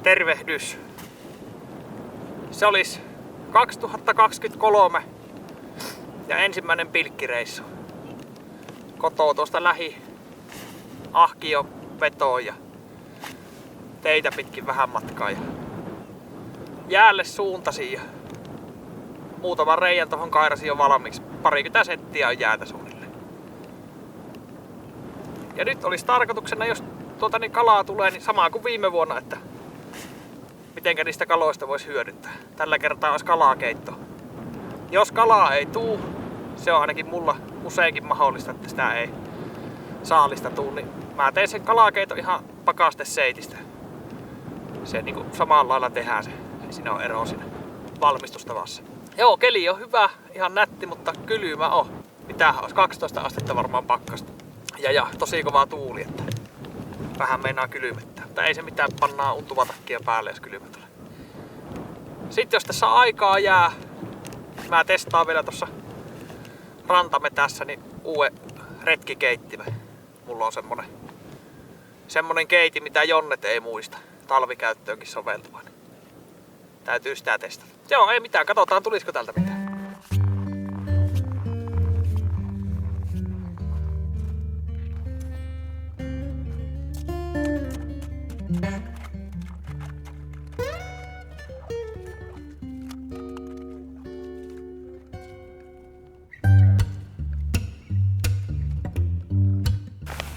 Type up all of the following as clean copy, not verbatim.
tervehdys. Se olisi 2023 ja ensimmäinen pilkkireissu. Kotoa tuosta lähi Ahkion vetoon ja teitä pitkin vähän matkaa. Ja jäälle suuntasin ja muutaman reijän tohon kairasin jo valmiiksi. 20 senttiä on jäätä suunnilleen. Ja nyt olisi tarkoituksena, jos kalaa tulee, niin samaa kuin viime vuonna, että mitenkä niistä kaloista voisi hyödyntää. Tällä kertaa olisi kalakeitto. Jos kalaa ei tuu, se on ainakin mulla useinkin mahdollista, että sitä ei saalista tuu, niin mä teen sen kalakeito ihan pakasteseitistä. Se niinku samalla lailla tehdään se. Ei siinä ole eroa siinä valmistustavassa. Joo, keli on hyvä, ihan nätti, mutta kylmä on. Mitähän olisi 12 astetta varmaan pakkasta. Ja tosi kovaa tuuli, että vähän meinaa kylmettää. Mutta ei se mitään, pannaan untuvatakkia päälle, jos kylmä tulee. Sitten jos tässä aikaa jää, mä testaan vielä tuossa rantametässä niin uuden retkikeittimen. Mulla on semmonen keiti, mitä Jonnet ei muista. Talvikäyttöönkin soveltuva. Täytyy sitä testata. Joo, ei mitään. Katsotaan, tulisiko täältä mitään.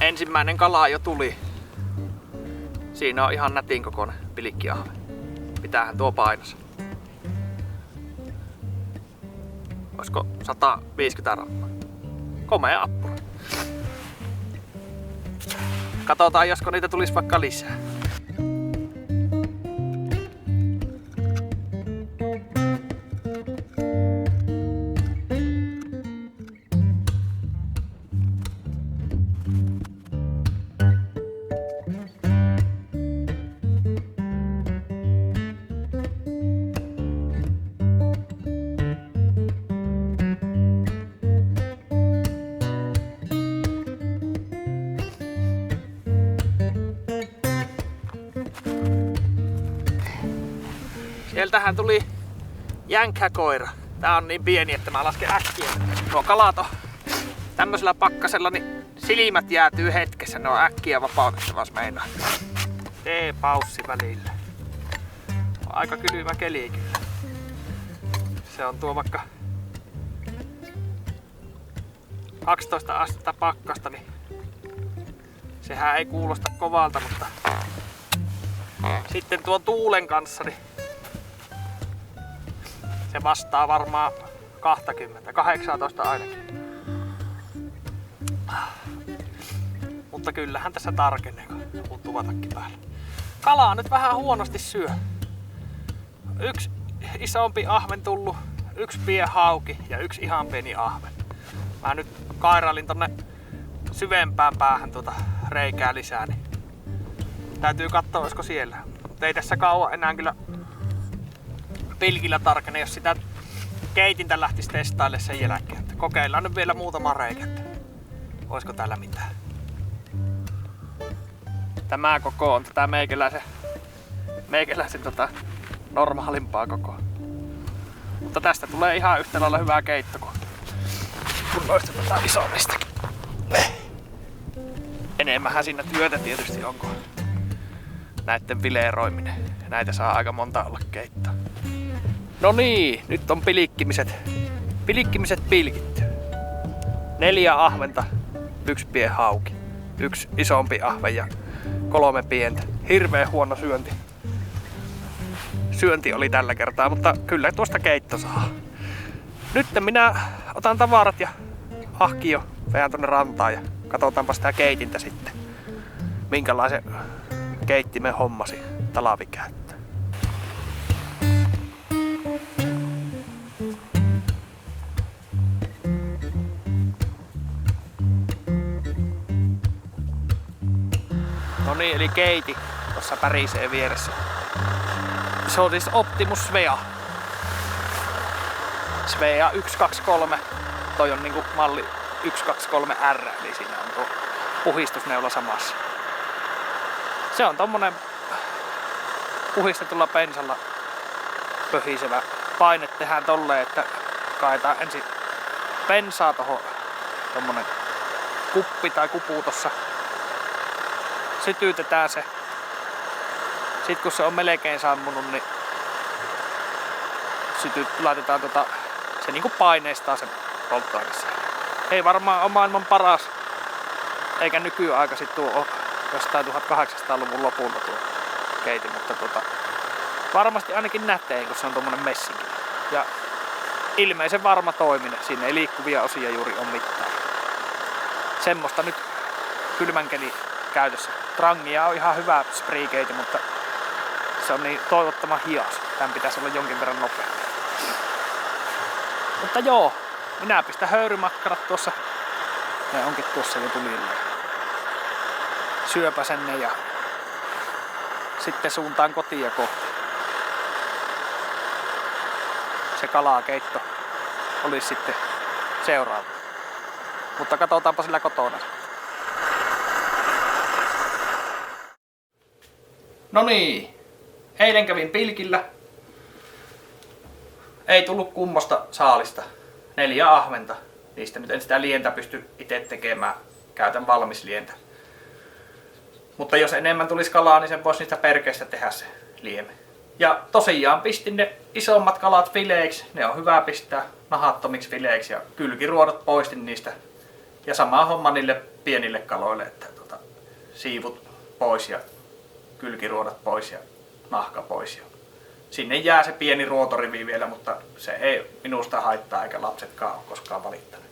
Ensimmäinen kala jo tuli. Siinä on ihan nätin kokoinen pilkkiahve. Pitäähän tuo painossa. Olisiko 150 grammaa? Komea appura. Katsotaan, josko niitä tulisi vaikka lisää. Sieltähän tuli jänkkäkoira. Tää on niin pieni, että mä lasken äkkiä. Nuo kalat on tämmöisellä pakkasella, niin silmät jäätyy hetkessä. Ne on äkkiä vapautettavas meinaa. Tee paussi välillä. On aika kylmä keli kyllä. Se on tuo vaikka 12 astetta pakkasta, niin sehän ei kuulosta kovalta, mutta sitten tuon tuulen kanssa niin se vastaa varmaan 20, 18 ainakin. Mutta kyllähän tässä tarkenee, kun untuvatakki päällä. Kalaa nyt vähän huonosti syö. Yksi isompi ahven tullut, yksi pienhauki ja yksi ihan pieni ahven. Mä nyt kairailin tonne syvempään päähän tuota reikää lisää, niin täytyy katsoa, olisiko siellä. Mutta ei tässä kauan enää kyllä pilkillä tarkene, jos sitä keitintä lähtisi testaille sen jälkeen. Kokeillaan nyt vielä muutama reikä. Olisiko täällä mitään? Tämä koko on tätä meikäläisen normaalimpaa kokoa. Mutta tästä tulee ihan yhtä lailla hyvää keitto kuin noista isommistakin. Enemmänhän siinä työtä tietysti onko näitten fileeroiminen. Näitä saa aika monta olla keittoa. No niin, nyt on pilikkimiset pilkitty. 4 ahventa, 1 pienhauki, 1 isompi ahven ja 3 pientä. Hirveän huono syönti oli tällä kertaa, mutta kyllä tuosta keitto saa. Nyt minä otan tavarat ja Ahkio vähän tonne rantaan ja katsotaanpa sitä keitintä sitten. Minkälaisen keittimen hommasi talvikäyttöön. No niin, eli keiti tuossa pärisee vieressä. Se on siis Optimus Svea. Svea 123. Toi on niinku malli 123R, eli siinä on tuo puhistusneula samassa. Se on tommonen puhistetulla pensalla pöhisevä paine tehdään tolleen, että kaetaan ensin bensaa tohon tommonen kuppi tai kupu tossa. Sytytetään se. Sitten kun se on melkein sammunut, niin laitetaan se niinku paineistaa sen polttoaineessa. Ei varmaan ole maailman paras, eikä nykyaikaisin tuo ole jostain 1800-luvun lopulta tuo keitin, mutta varmasti ainakin näteen, kun se on tommonen messinki. Ja ilmeisen varma toiminen, siinä ei liikkuvia osia juuri ole mitään. Semmoista nyt kylmän kelin käytössä. Trangia on ihan hyvä spreekeiti, mutta se on niin toivottoman hias. Tän pitäisi olla jonkin verran nopea. Mutta joo, minä pistän höyrymakkarat tuossa. Ne onkin tuossa jo tulilla. Syöpäsen ne ja sitten suuntaan kotia kohti. Se kalakeitto olisi sitten seuraava. Mutta katsotaanpa sillä kotona. No niin, eilen kävin pilkillä. Ei tullut kummosta saalista. 4 ahventa. Niistä nyt en sitä lientä pysty itse tekemään. Käytän valmis lientä. Mutta jos enemmän tulisi kalaa, niin sen voisi niistä perkeistä tehdä se lieme. Ja tosiaan pistin ne isommat kalat fileiksi. Ne on hyvä pistää nahattomiksi fileiksi ja kylkiruodot poistin niistä. Ja sama homma niille pienille kaloille, että siivut pois ja kylkiruodot pois ja nahka pois. Ja sinne jää se pieni ruotorivi vielä, mutta se ei minusta haittaa eikä lapsetkaan ole koskaan valittanut.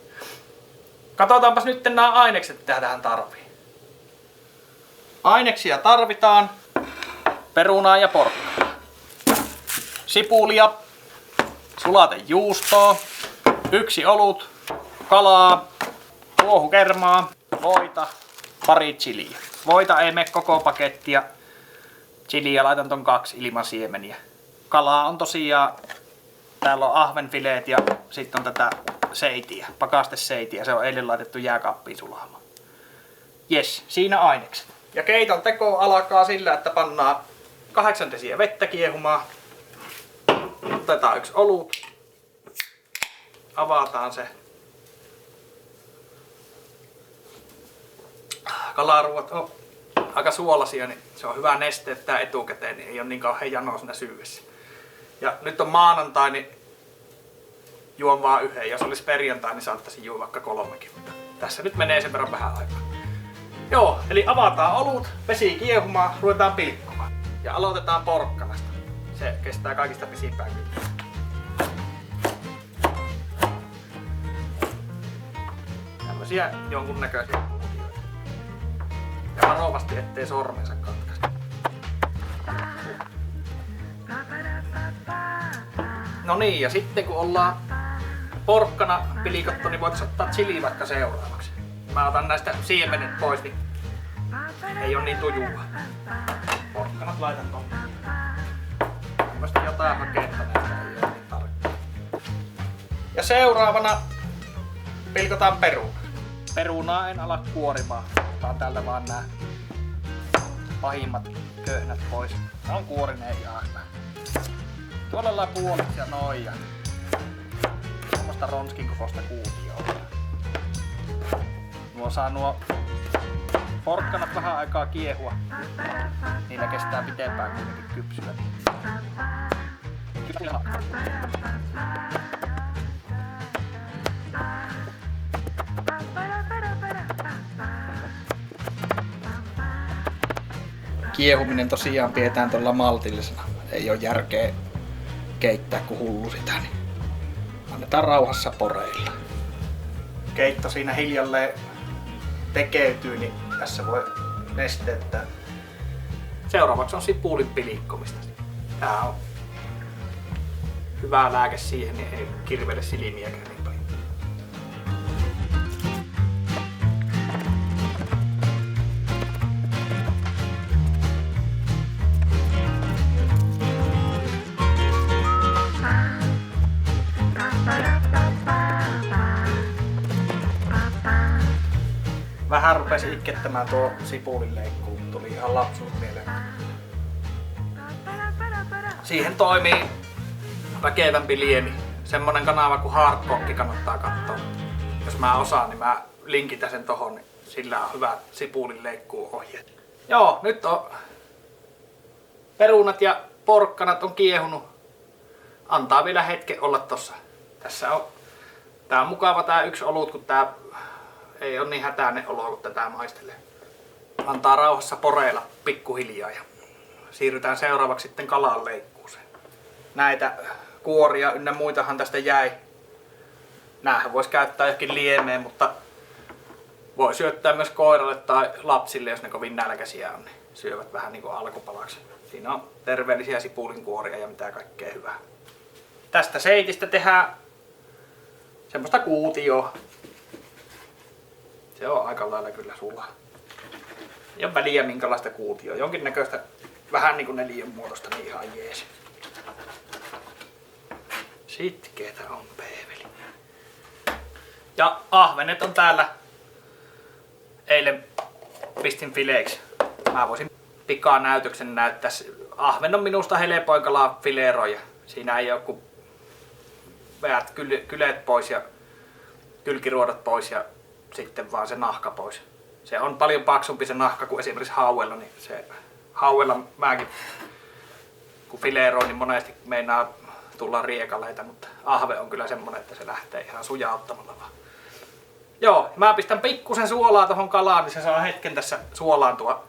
Katsotaanpas nyt nämä ainekset, mitä tähän tarvii. Aineksia tarvitaan perunaa ja porkkanaa, sipulia, sulatejuustoa, 1 olut, kalaa, ruohukermaa, voita, pari chiliä. Voita ei mene koko pakettia. Chiliä laitan ton 2 ilman siemeniä. Kalaa on tosiaan, täällä on ahvenfileet ja sitten on tätä seitiä, pakasteseitiä. Se on eilen laitettu jääkaappiin sulaamaan. Jes, siinä ainekset. Ja keiton teko alkaa sillä, että pannaan 8 desiä vettä kiehumaan. Otetaan 1 olut. Avataan se. Kalaruot on aika suolasia, niin se on hyvä nesteettää etukäteen, niin ei ole niin kauhean janoa siinä syydessä. Ja nyt on maanantai, niin juon vaan 1. Jos olisi perjantai, niin saattaisin juo vaikka 3, mutta tässä nyt menee sen verran vähän aikaa. Joo, eli avataan olut, vesi kiehumaan, ruvetaan pilkkomaan. Ja aloitetaan porkkanasta. Se kestää kaikista pisimpään kyllä. Tämmösiä jonkunnäköisiä kuutioita. Ja varovasti, ettei sormensa katkaista. No niin, ja sitten kun ollaan porkkana pilikottu, niin voit ottaa chili vaikka seuraavaksi. Mä otan näistä siemenet pois, niin ei oo niin tujua. Porkkanat laitan tonne. Tämmöstä jotain haketta näistä ei oo niin tarkkaa. Ja seuraavana pilkotaan peruna. Perunaa en ala kuorimaan. Otan täältä vaan nää pahimmat köyhnät pois. Tää on kuorinen ihan hyvä. Tuolla lailla puoliksi ja noin ja tuommoista ronskin kokoista kuutioa. Nuo porkkanat vähän aikaa kiehua. Niillä kestää pitempään kuitenkin kypsyä. Kiehuminen tosiaan pidetään tuolla maltillisena. Ei oo järkeä keittää kuin hullu sitä, niin annetaan rauhassa poreilla. Keitto siinä hiljalleen tekeytyy, niin tässä voi nesteettää. Seuraavaksi on sipulin pilikkomista. Tää on hyvä lääke siihen, niin ei kirvele silmiäkään niin paljon. Vähän rupesi itkettämään tuo sipulin leikkuu. Tuli ihan lapsuus mieleen. Siihen toimii väkevämpi liemi. Semmonen kanava kuin Hardcock kannattaa katsoa. Jos mä osaan, niin mä linkitän sen tohon, niin sillä on hyvät sipulin leikkuuohjeet. Joo, nyt on perunat ja porkkanat on kiehunut. Antaa vielä hetken olla tossa. Tässä on, tää on mukava tää yksi olut, kun tää ei ole niin hätäinen olo, kun tätä maistelee. Antaa rauhassa poreilla pikkuhiljaa ja siirrytään seuraavaksi sitten kalan leikkuuseen. Näitä kuoria ynnä muitahan tästä jäi. Näähän voisi käyttää johonkin liemeen, mutta voi syöttää myös koiralle tai lapsille, jos ne kovin nälkäisiä on, niin syövät vähän niin kuin alkupalaksi. Siinä on terveellisiä sipulinkuoria ja mitä kaikkea hyvää. Tästä seitistä tehdään semmoista kuutioa. Se on aika lailla kyllä sulaa. Ei ole väliä minkälaista kuutioa. Jonkinnäköistä vähän niin kuin neliön muotoista, niin ihan jees. Sitkeetä on peeveli. Ja ahvenet on täällä. Eilen pistin fileiksi. Mä voisin pikaa näytöksen näyttää. Ahven on minusta helpoin kalaa fileeroja. Siinä ei ole kun veät kylet pois ja kylkiruodot pois ja sitten vaan se nahka pois. Se on paljon paksumpi se nahka kuin esimerkiksi hauella, niin se hauella mäkin kun fileeroin, niin monesti meinaa tulla riekaleita, mutta ahve on kyllä semmonen, että se lähtee ihan sujauttamalla vaan. Joo, mä pistän pikkusen suolaa tohon kalaan, niin se saa hetken tässä suolaantua.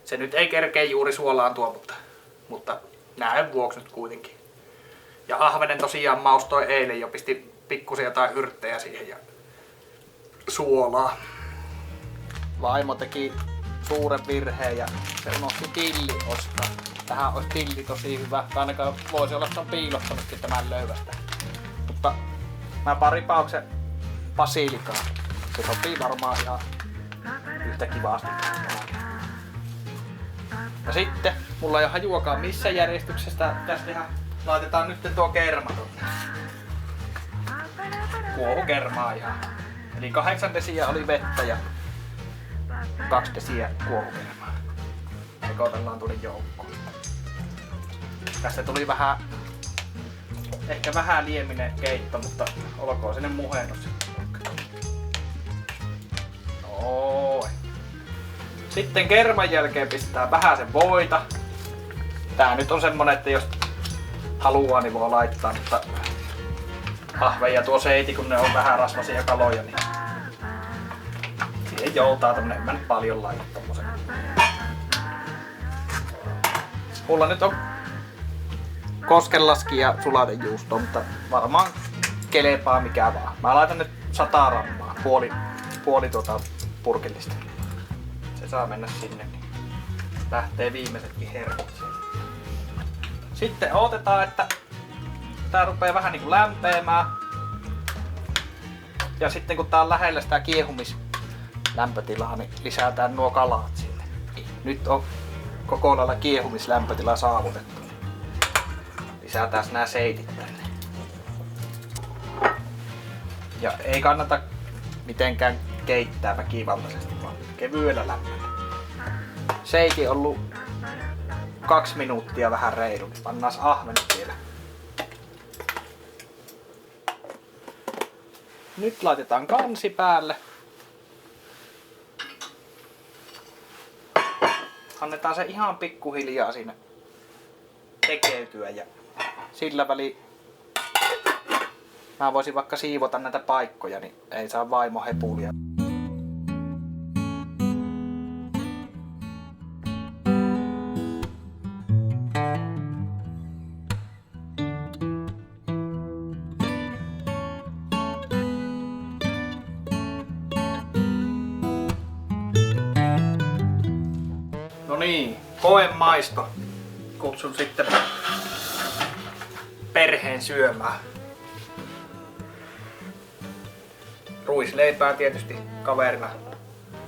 Se nyt ei kerkeä juuri suolaantua, mutta näen vuoksi nyt kuitenkin. Ja ahvenen tosiaan maustoi eilen jo, pisti pikkusen jotain yrttejä siihen ja suolaa. Vaimo teki suuren virheen ja se unohti tilli ostaa. Tähän olisi tilli tosi hyvä, tai ainakaan voisi olla, että se on piilottanutkin tämän löyvästä. Mutta mä pari pauksen basilikaa. Se sopii varmaan ihan yhtä kivasti. Ja sitten, mulla ei ole hajuakaan missä järjestyksessä tässä tehdä. Laitetaan nyt tuo kerma tonne. Kuohukermaa ihan. Eli 8 desiä oli vettä ja 2 desiä kuohukermaa. Sekoitellaan tuli joukkoon. Tästä tuli ehkä vähän lieminen keitto, mutta olkoon sinne muhennus. Noin. Sitten kerman jälkeen pistää vähän sen voita. Tää nyt on semmonen, että jos haluaa, niin voi laittaa, mutta ahve ja tuo seiti, kun ne on vähän rasvaisia kaloja, niin siihen joutaa tämmönen, en mä nyt paljon laita tommosen. Mulla nyt on koskenlaski ja sulatejuusto, mutta varmaan kelepaa mikä vaan. Mä laitan nyt 100 grammaa, puoli purkillista. Se saa mennä sinne, niin lähtee viimeisetkin herkut sieltä. Sitten odotetaan, että tää rupeaa vähän niinku lämpeämään. Ja sitten kun tää on lähellä sitä kiehumislämpötilaa, niin lisätään nuo kalat sinne. Nyt on koko lailla kiehumislämpötila saavutettu. Lisätään nämä seitit tänne. Ja ei kannata mitenkään keittää väkivaltaisesti, vaan kevyellä lämmöllä. Seiti on ollut 2 minuuttia vähän reilu, niin pannaan ahvenet vielä. Nyt laitetaan kansi päälle. Annetaan se ihan pikkuhiljaa siinä tekeytyä ja sillä väliin mä voisin vaikka siivota näitä paikkoja, niin ei saa vaimo hepulia. No niin, koemaisto. Kutsun sitten perheen syömään. Ruisleipää tietysti kaverina.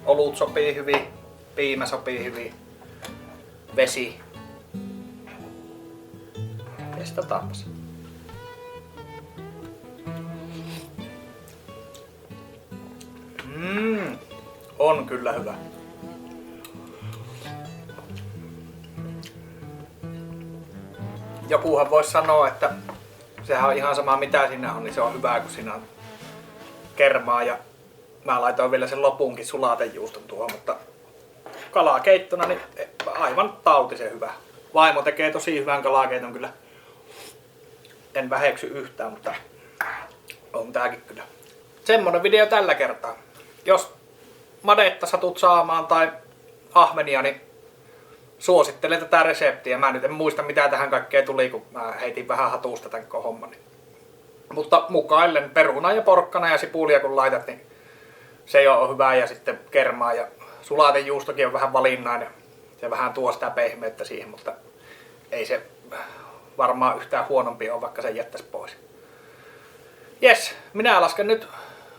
Olut sopii hyvin, piimä sopii hyvin, vesi. Testataanpas. On kyllä hyvä. jokuhan voisi sanoa, että sehän on ihan sama mitä siinä on, niin se on hyvä, kun siinä on kermaa ja mä laitoin vielä sen lopunkin sulatejuuston tuohon, mutta kalakeittona niin aivan tautisen hyvä. Vaimo tekee tosi hyvän kalakeiton kyllä. En väheksy yhtään, mutta on tääkin kyllä. Semmonen video tällä kertaa. Jos madetta satut saamaan tai ahvenia, niin suosittelen tätä reseptiä. Mä nyt en muista mitä tähän kaikkea tuli, kun mä heitin vähän hatusta tän koko homman. Mutta mukaillen peruna ja porkkana ja sipulia kun laitat, niin se jo on hyvä. Ja sitten kermaa ja sulatejuustokin on vähän valinnainen. Se vähän tuo sitä pehmeyttä siihen, mutta ei se varmaan yhtään huonompi ole, vaikka sen jättäisi pois. Jes, minä lasken nyt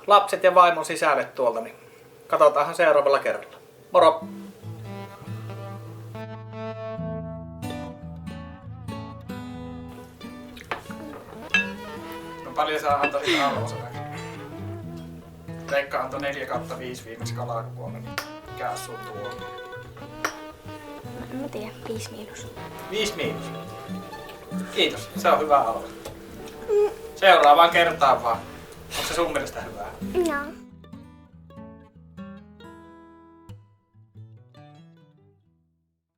lapset ja vaimon sisälle tuolta, niin katsotaanhan seuraavalla kerralla. Moro! No paljon sä antaisit arvosanaksi? Veikka antoi 4/5 viimeksi kalakuolla, niin mikä sun tuo? En mä tiedä, 5-. 5-. Kiitos, se on hyvä arvo. Seuraavaan kertaan vaan. Onko se sun mielestä hyvää? Joo.